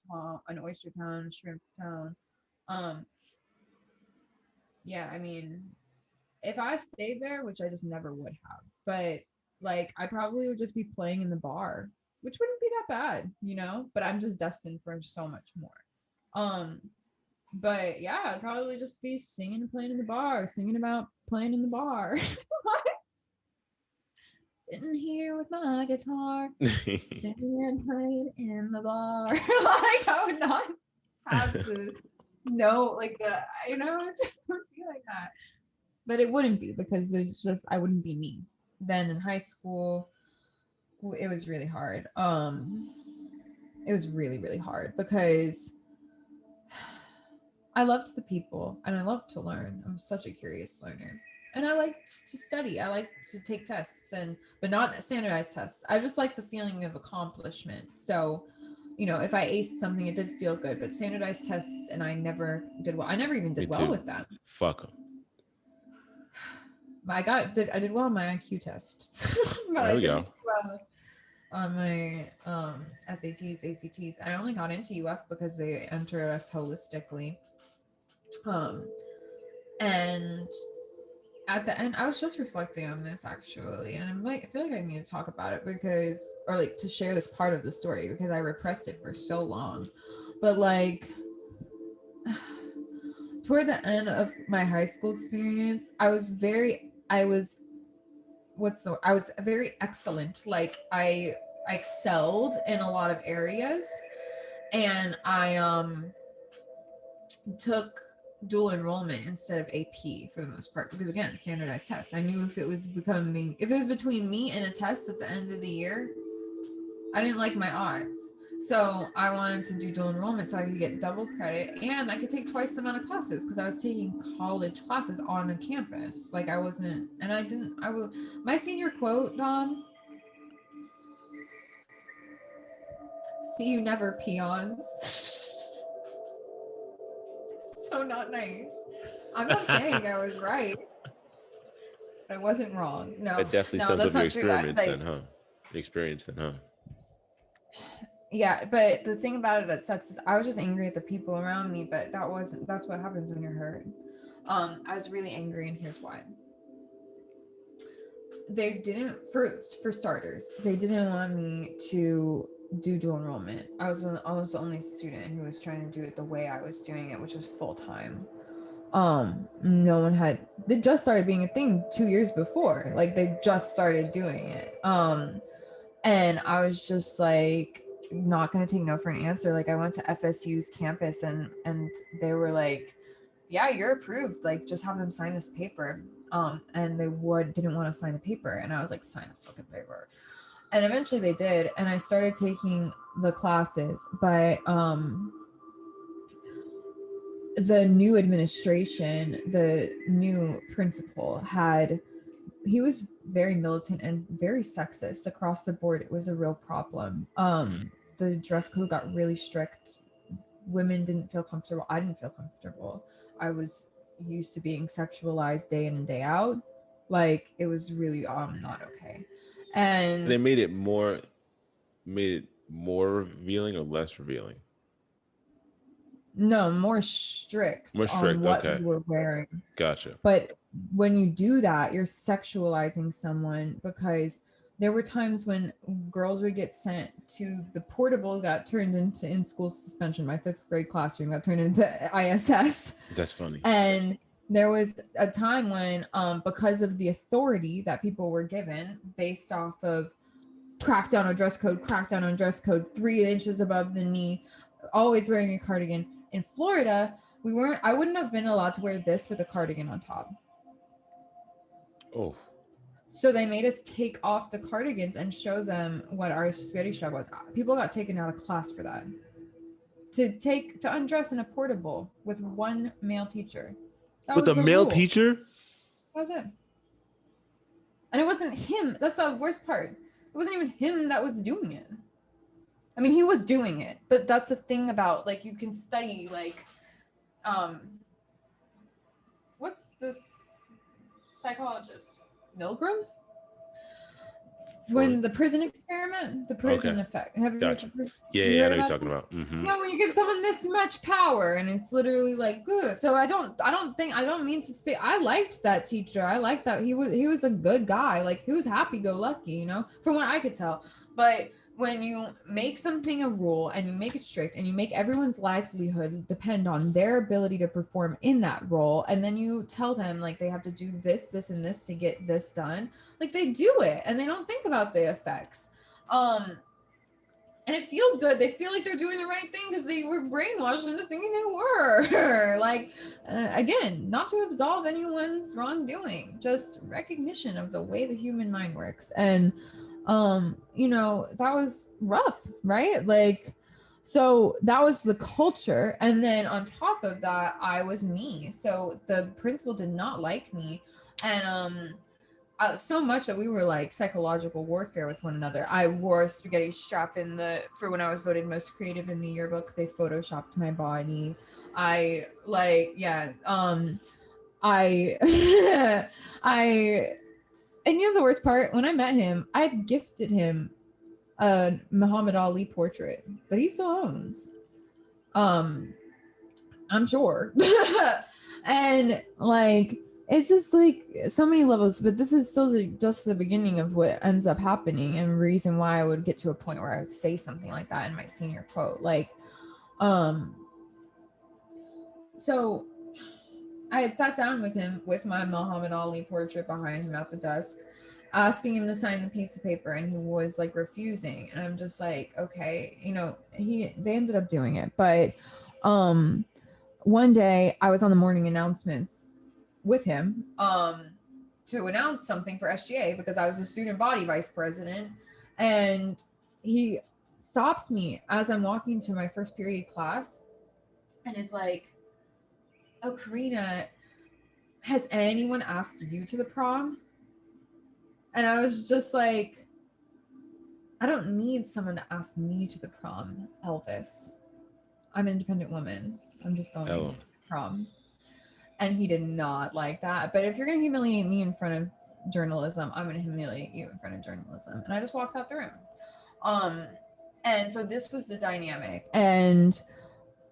town, shrimp town. Yeah, I mean, if I stayed there, which I just never would have, but like I probably would just be playing in the bar, which wouldn't be that bad, you know, but I'm just destined for so much more. But yeah, I'd probably just be singing and playing in the bar, singing about playing in the bar. Sitting here with my guitar, singing and playing in the bar. Like I would not have to know, like you know, it just wouldn't be like that. But it wouldn't be because I wouldn't be me. Then in high school, it was really hard. It was really, really hard because I loved the people and I loved to learn. I'm such a curious learner. And I like to study. I like to take tests but not standardized tests. I just like the feeling of accomplishment. So, you know, if I aced something, it did feel good. But standardized tests, and I never did well. I never even did well with them. Fuck them. I did well on my IQ test. But There we go. do well on my SATs, ACTs. I only got into UF because they enter us holistically. And at the end, I was just reflecting on this actually, and I feel like I need to talk about it or like to share this part of the story because I repressed it for so long. But like toward the end of my high school experience, I was very excellent. Like I excelled in a lot of areas, and I took dual enrollment instead of AP for the most part because again, standardized tests. I knew if it was between me and a test at the end of the year, I didn't like my odds. So I wanted to do dual enrollment so I could get double credit and I could take twice the amount of classes because I was taking college classes on a campus. Like my senior quote, Dom, see you never, peons. So not nice. I'm not saying I was right. I wasn't wrong. No, that definitely no, sums that's up your not experience true. then, huh? Experience then, huh? Yeah, but the thing about it that sucks is I was just angry at the people around me, but that's what happens when you're hurt. I was really angry, and here's why. They didn't, for starters, they didn't want me to do dual enrollment. I was the only student who was trying to do it the way I was doing it, which was full time. No one they just started being a thing 2 years before. Like they just started doing it. And I was just like not gonna take no for an answer. Like I went to FSU's campus and they were like, yeah, you're approved. Like just have them sign this paper. And they didn't want to sign the paper. And I was like, sign the fucking paper. And eventually they did. And I started taking the classes, but the new administration, the new principal had he was very militant and very sexist across the board. It was a real problem. The dress code got really strict. Women didn't feel comfortable. I didn't feel comfortable. I was used to being sexualized day in and day out. Like, it was really not okay. And they made it more revealing or less revealing? no, more strict More on strict. what Okay. you were wearing. Gotcha. But when you do that, you're sexualizing someone, because there were times when girls would get sent to the portable, got turned into in school suspension. My 5th grade classroom got turned into ISS. That's funny. And there was a time when, because of the authority that people were given based off of crackdown on dress code, 3 inches above the knee, always wearing a cardigan. In Florida, I wouldn't have been allowed to wear this with a cardigan on top. Oh. So they made us take off the cardigans and show them what our spaghetti strap was. People got taken out of class for that. To undress in a portable with one male teacher. With a male teacher? That was it. And it wasn't him. That's the worst part. It wasn't even him that was doing it. I mean, he was doing it, but that's the thing about, like, you can study, like, what's this psychologist? Milgram? When the prison experiment, the prison effect. Have you gotcha. heard Yeah, I know what you're talking about. Mm-hmm. When you give someone this much power, and it's literally like, good. So I don't mean to speak. I liked that teacher. I liked that he was a good guy. Like, he was happy-go-lucky, you know, from what I could tell. But when you make something a rule and you make it strict and you make everyone's livelihood depend on their ability to perform in that role, and then you tell them, like, they have to do this, this, and this to get this done, like, they do it and they don't think about the effects. And it feels good. They feel like they're doing the right thing because they were brainwashed into thinking they were. Like, again, not to absolve anyone's wrongdoing, just recognition of the way the human mind works. And you know, that was rough, right? Like, so that was the culture. And then on top of that, I was me. So the principal did not like me. And so much that we were like psychological warfare with one another. I wore a spaghetti strap for when I was voted most creative in the yearbook. They photoshopped my body. I and you know the worst part? When I met him, I gifted him a Muhammad Ali portrait that he still owns. I'm sure. And like, it's just like so many levels, but this is still just the beginning of what ends up happening, and reason why I would get to a point where I would say something like that in my senior quote. Like, so I had sat down with him with my Muhammad Ali portrait behind him at the desk, asking him to sign the piece of paper, and he was like refusing. And I'm just like, okay, you know, they ended up doing it. But one day I was on the morning announcements with him to announce something for SGA because I was a student body vice president, and he stops me as I'm walking to my first period class and is like, oh, Carina, has anyone asked you to the prom? And I was just like, I don't need someone to ask me to the prom, Elvis. I'm an independent woman. I'm just going to prom. And he did not like that. But if you're going to humiliate me in front of journalism, I'm going to humiliate you in front of journalism. And I just walked out the room. And so this was the dynamic. And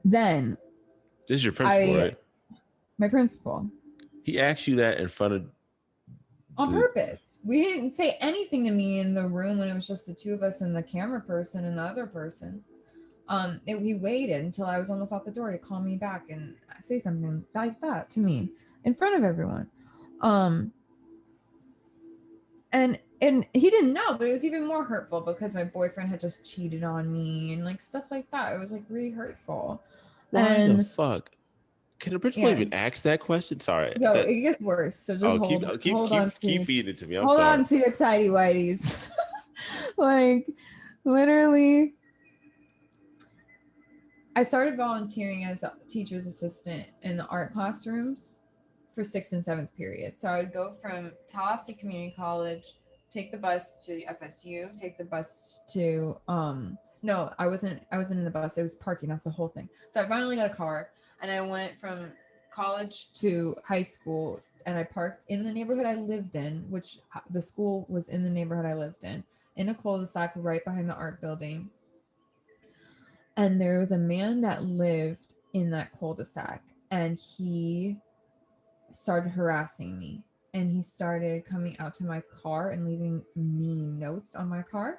then this is your principal, right? My principal. He asked you that in front of on purpose. We didn't say anything to me in the room when it was just the two of us and the camera person and the other person. We waited until I was almost out the door to call me back and say something like that to me in front of everyone. And he didn't know, but it was even more hurtful because my boyfriend had just cheated on me and like stuff like that. It was like really hurtful. Why the fuck? Can the principal even ask that question? Sorry. No, it gets worse. So just hold on to keep feeding it to me. I'm hold sorry. on to your tidy whities. Like, literally, I started volunteering as a teacher's assistant in the art classrooms for 6th and 7th period. So I would go from Tallahassee Community College, take the bus to FSU, take the bus to no, I wasn't in the bus. It was parking. That's the whole thing. So I finally got a car and I went from college to high school, and I parked in the neighborhood I lived in, which the school was in the neighborhood I lived in a cul-de-sac right behind the art building. And there was a man that lived in that cul-de-sac, and he started harassing me. And he started coming out to my car and leaving me notes on my car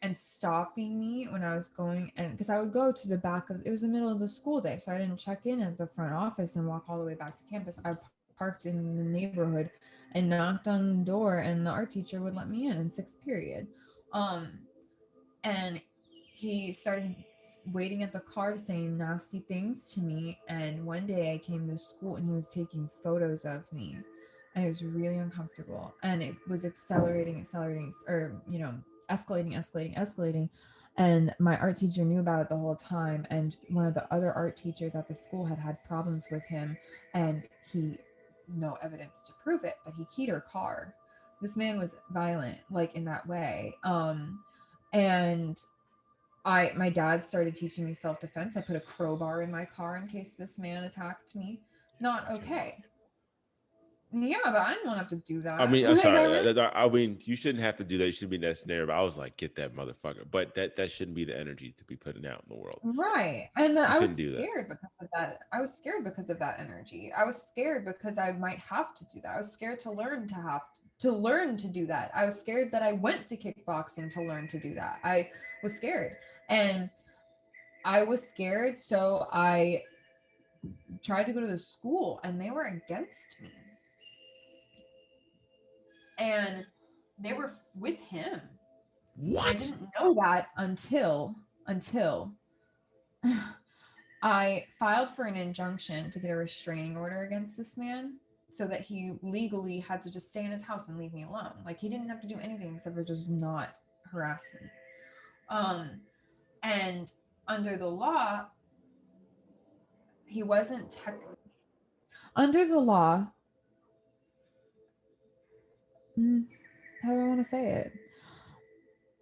and stopping me when I was going. And because I would go to the back of, it was the middle of the school day, so I didn't check in at the front office and walk all the way back to campus. I parked in the neighborhood and knocked on the door, and the art teacher would let me in 6th period. And he started waiting at the car saying nasty things to me. And one day I came to school and he was taking photos of me, and it was really uncomfortable, and it was escalating, or escalating. And my art teacher knew about it the whole time, and one of the other art teachers at the school had problems with him, and he, no evidence to prove it, but he keyed her car. This man was violent, like, in that way. And my dad started teaching me self-defense. I put a crowbar in my car in case this man attacked me. Not okay. Yeah, but I didn't want to have to do that. I mean, I'm sorry. I mean, you shouldn't have to do that. You shouldn't be in that scenario. But I was like, get that motherfucker. But that shouldn't be the energy to be putting out in the world. Right. And I was scared because of that. I was scared because of that energy. I was scared because I might have to do that. I was scared to learn to learn to do that. I was scared that I went to kickboxing to learn to do that. I was scared. And I was scared, so I tried to go to the school, and they were against me. And they were with him. What? I didn't know that until I filed for an injunction to get a restraining order against this man, so that he legally had to just stay in his house and leave me alone. Like, he didn't have to do anything except for just not harass me. And under the law, he wasn't under the law. How do I want to say it?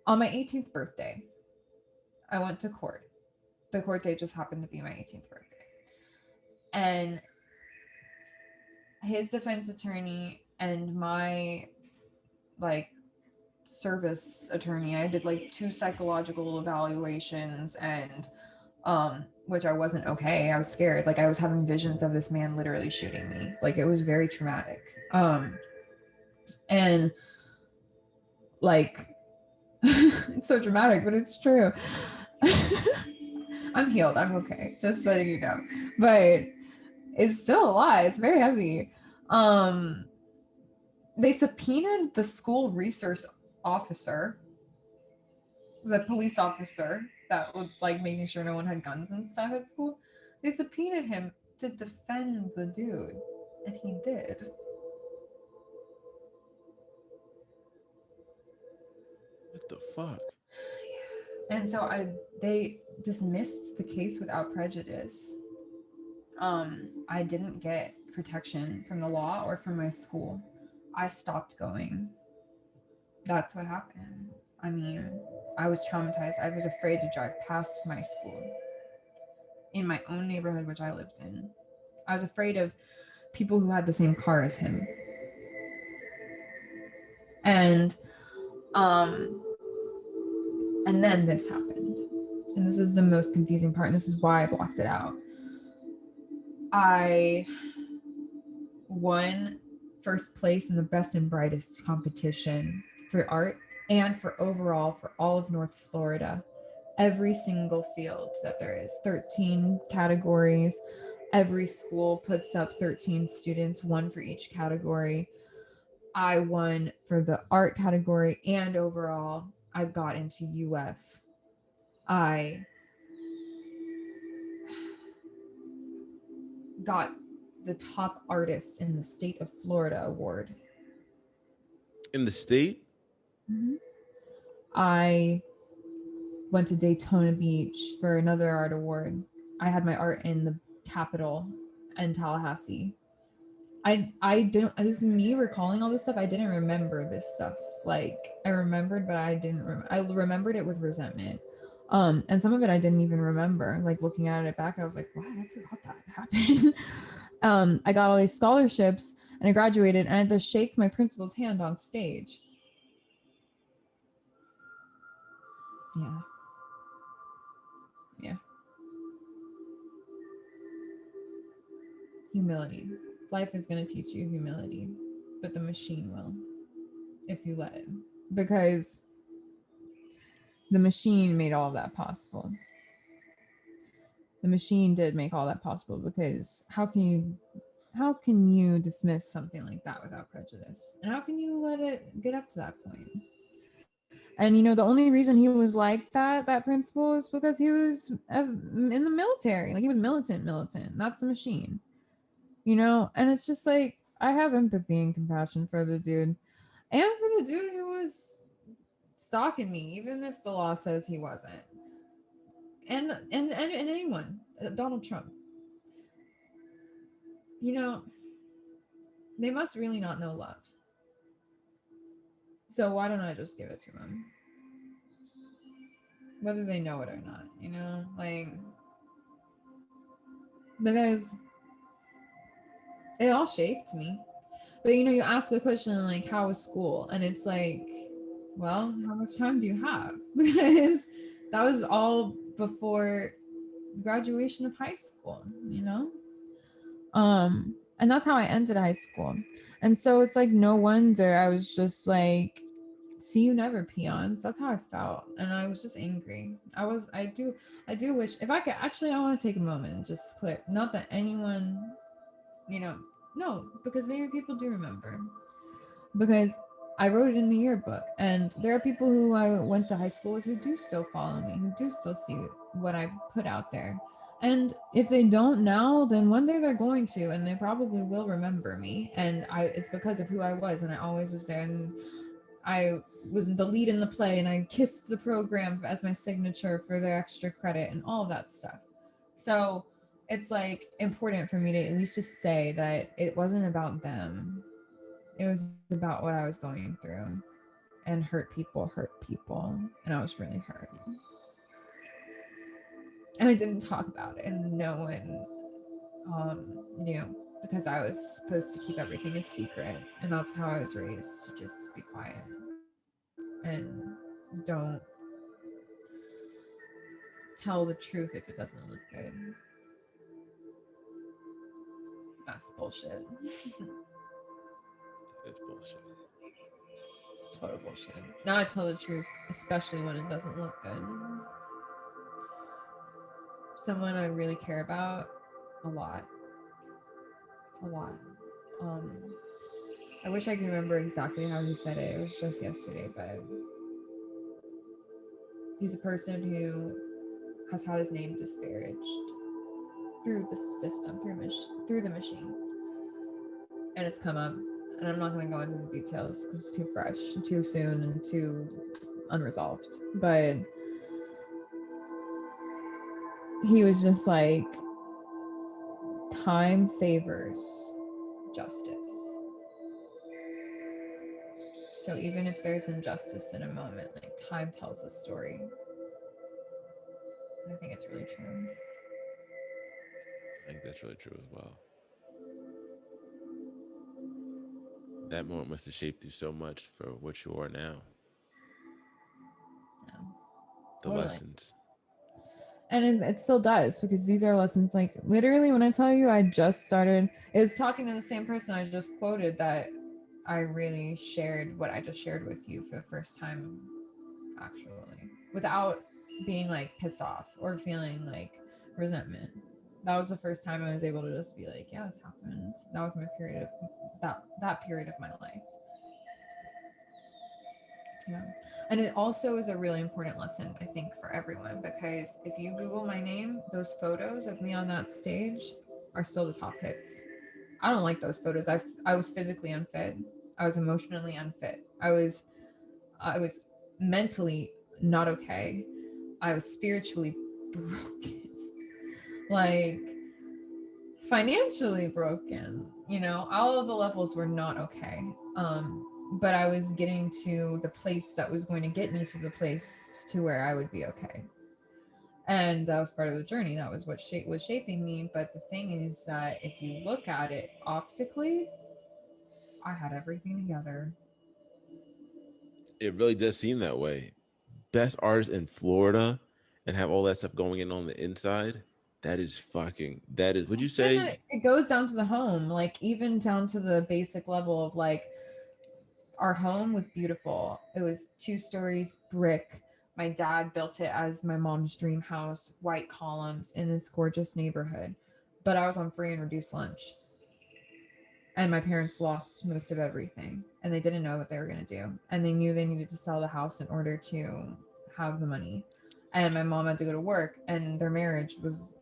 On my 18th birthday, I went to court. The court date just happened to be my 18th birthday. And his defense attorney and my, like, service attorney, I did like 2 psychological evaluations, and which I wasn't okay. I was scared. Like, I was having visions of this man literally shooting me. Like, it was very traumatic. And like, it's so dramatic, but it's true. I'm healed. I'm okay. Just so you know. But it's still a lot. It's very heavy. They subpoenaed the school resource officer, the police officer that was like making sure no one had guns and stuff at school. They subpoenaed him to defend the dude, and he did. What the fuck? And so they dismissed the case without prejudice. I didn't get protection from the law or from my school. I stopped going. That's what happened. I mean, I was traumatized. I was afraid to drive past my school in my own neighborhood, which I lived in. I was afraid of people who had the same car as him. And then this happened. And this is the most confusing part, and this is why I blocked it out. I won first place in the Best and Brightest competition for art and for overall for all of North Florida. Every single field that there is, 13 categories. Every school puts up 13 students, 1 for each category. I won for the art category and overall. I got into UF. I got the top artist in the state of Florida award. In the state? Mm-hmm. I went to Daytona Beach for another art award. I had my art in the Capitol in Tallahassee. I don't, this is me recalling all this stuff. I didn't remember this stuff. Like I remembered, but I didn't I remembered it with resentment. And some of it I didn't even remember. Like looking at it back, I was like, wow, I forgot that happened. I got all these scholarships and I graduated and I had to shake my principal's hand on stage. Yeah. Yeah. Humility. Life is going to teach you humility, but the machine will if you let it. Because the machine made all of that possible. The machine did make all that possible, because how can you dismiss something like that without prejudice? And how can you let it get up to that point? And the only reason he was like that principal, is because he was in the military. Like he was militant. That's the machine. And it's just like, I have empathy and compassion for the dude, and for the dude who was stalking me, even if the law says he wasn't. And anyone, Donald Trump. They must really not know love. So why don't I just give it to them? Whether they know it or not, like, because it all shaped me. But you ask the question like, how was school? And it's like, well, how much time do you have? Because that was all before graduation of high school, and that's how I ended high school. And so it's like, no wonder I was just like, see you never, peons. That's how I felt. And I was just angry. I do wish, if I could, actually, I want to take a moment and just clear, not that anyone, no, because maybe people do remember, because I wrote it in the yearbook, and there are people who I went to high school with who do still follow me, who do still see what I put out there. And if they don't now, then one day they're going to, and they probably will remember me. And it's because of who I was, and I always was there, and I was the lead in the play, and I kissed the program as my signature for their extra credit and all of that stuff. So it's like important for me to at least just say that it wasn't about them. It was about what I was going through, and hurt people, and I was really hurt. And I didn't talk about it, and no one knew, because I was supposed to keep everything a secret, and that's how I was raised, to just be quiet and don't tell the truth if it doesn't look good. That's bullshit. It's bullshit. It's total bullshit. Now I tell the truth, especially when it doesn't look good. Someone I really care about a lot. I wish I could remember exactly how he said it. It was just yesterday, but he's a person who has had his name disparaged through the system, through the machine. And it's come up, and I'm not going to go into the details because it's too fresh, too soon, and too unresolved. But he was just like, time favors justice. So even if there's injustice in a moment, like, time tells a story. And I think it's really true. I think that's really true as well. That moment must have shaped you so much for what you are now. Yeah, the totally. lessons. And it still does, because these are lessons, like, literally, when I tell you I just started, it was talking to the same person I just quoted, that I really shared what I just shared with you for the first time, actually, without being like pissed off or feeling like resentment. That was the first time I was able to just be like, yeah, this happened. That was my period of that period of my life. Yeah. And it also is a really important lesson, I think, for everyone, because if you Google my name, those photos of me on that stage are still the top hits. I don't like those photos. I was physically unfit. I was emotionally unfit. I was mentally not okay. I was spiritually broken. Like, financially broken. You know, all of the levels were not okay. But I was getting to the place that was going to get me to the place to where I would be okay. And that was part of the journey. That was what was shaping me. But the thing is that if you look at it optically, I had everything together. It really does seem that way. Best artist in Florida and have all that stuff going in on the inside. That is, would you say? It goes down to the home, like even down to the basic level of like, our home was beautiful. It was 2 stories, brick. My dad built it as my mom's dream house, white columns in this gorgeous neighborhood. But I was on free and reduced lunch. And my parents lost most of everything. And they didn't know what they were going to do. And they knew they needed to sell the house in order to have the money. And my mom had to go to work. And their marriage was,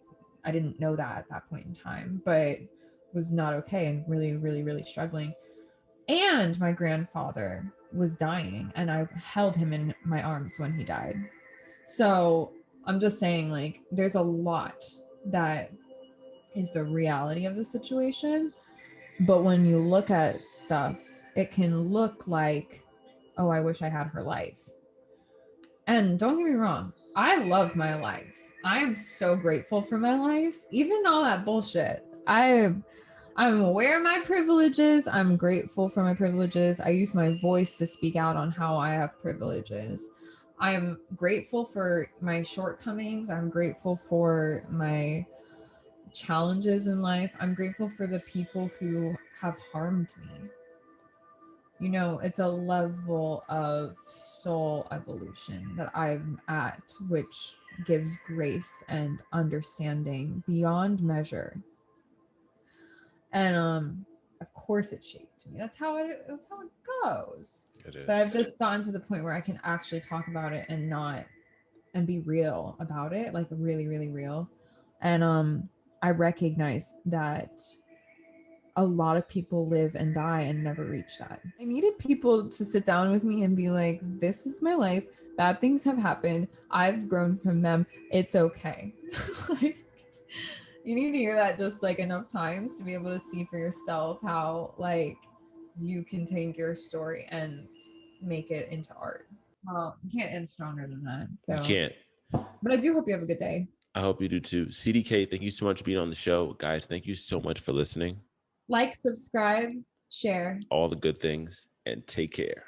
I didn't know that at that point in time, but was not okay and really, really, really struggling. And my grandfather was dying, and I held him in my arms when he died. So I'm just saying, like, there's a lot that is the reality of the situation. But when you look at stuff, it can look like, oh, I wish I had her life. And don't get me wrong, I love my life. I am so grateful for my life, even all that bullshit. I'm aware of my privileges. I'm grateful for my privileges. I use my voice to speak out on how I have privileges. I am grateful for my shortcomings. I'm grateful for my challenges in life. I'm grateful for the people who have harmed me. You know, it's a level of soul evolution that I'm at, which gives grace and understanding beyond measure. And of course it shaped me. That's how it goes. It is. But I've just gotten to the point where I can actually talk about it and be real about it, like really, really real. And I recognize that a lot of people live and die and never reach that. I needed people to sit down with me and be like, this is my life. Bad things have happened. I've grown from them. It's okay. Like, you need to hear that just like enough times to be able to see for yourself how like you can take your story and make it into art. Well, you can't end stronger than that. So You can't. But I do hope you have a good day. I hope you do too. CDK, thank you so much for being on the show. Guys, thank you so much for listening. Like, subscribe, share. All the good things, and take care.